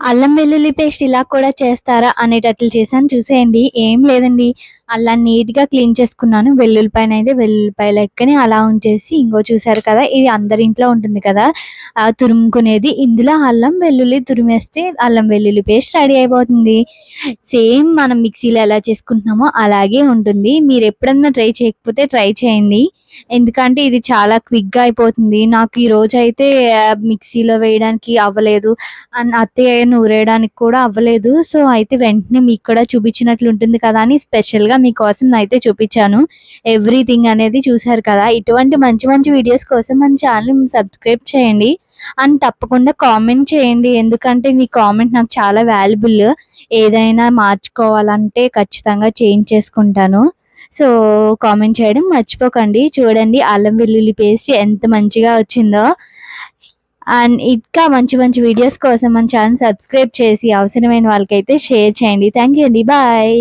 అల్లం వెల్లుల్లి పేస్ట్ ఇలా కూడా చేస్తారా అనేటట్లు చేశాను. చూసేయండి. ఏం లేదండి. అల్లాన్ని నీట్‌గా క్లీన్ చేసుకున్నాను. వెల్లుల్లిపాయనైతే వెల్లుల్లిపాయ లెక్కనే అలా ఉంచేసి ఇంగో చూసారు కదా! ఇది అందరి ఇంట్లో ఉంటుంది కదా! తురుముకునేది. ఇందులో అల్లం, వెల్లుల్లి తురిమేస్తే అల్లం వెల్లుల్లి పేస్ట్ రెడీ అయిపోతుంది. సేమ్ మనం మిక్సీలో ఎలా చేసుకుంటున్నామో అలాగే ఉంటుంది. మీరెప్పుడన్నా ట్రై చేయకపోతే ట్రై చేయండి. ఎందుకంటే ఇది చాలా క్విక్‌గా అయిపోతుంది. నాకు ఈరోజైతే మిక్సీలో వేయడానికి అవ్వలేదు. అండ్ అత్తయ్య నూరేయడానికి కూడా అవ్వలేదు. సో, అయితే వెంటనే మీకు కూడా చూపించినట్లు ఉంటుంది కదా అని స్పెషల్‌గా మీకోసం అయితే చూపించాను. ఎవ్రీథింగ్ అనేది చూసారు కదా! ఇటువంటి మంచి మంచి వీడియోస్ కోసం మన ఛానల్‌ని సబ్స్క్రైబ్ చేయండి. అండ్ తప్పకుండా కామెంట్ చేయండి. ఎందుకంటే మీ కామెంట్ నాకు చాలా వాల్యుబుల్. ఏదైనా మార్చుకోవాలంటే ఖచ్చితంగా చేంజ్ చేసుకుంటాను. సో, కామెంట్ చేయడం మర్చిపోకండి. చూడండి అల్లం వెల్లుల్లి పేస్ట్ ఎంత మంచిగా వచ్చిందో. అండ్ ఇంకా మంచి మంచి వీడియోస్ కోసం మన ఛానల్ సబ్స్క్రైబ్ చేసి అవసరమైన వాళ్ళకైతే షేర్ చేయండి. థ్యాంక్ యూ అండి. బాయ్.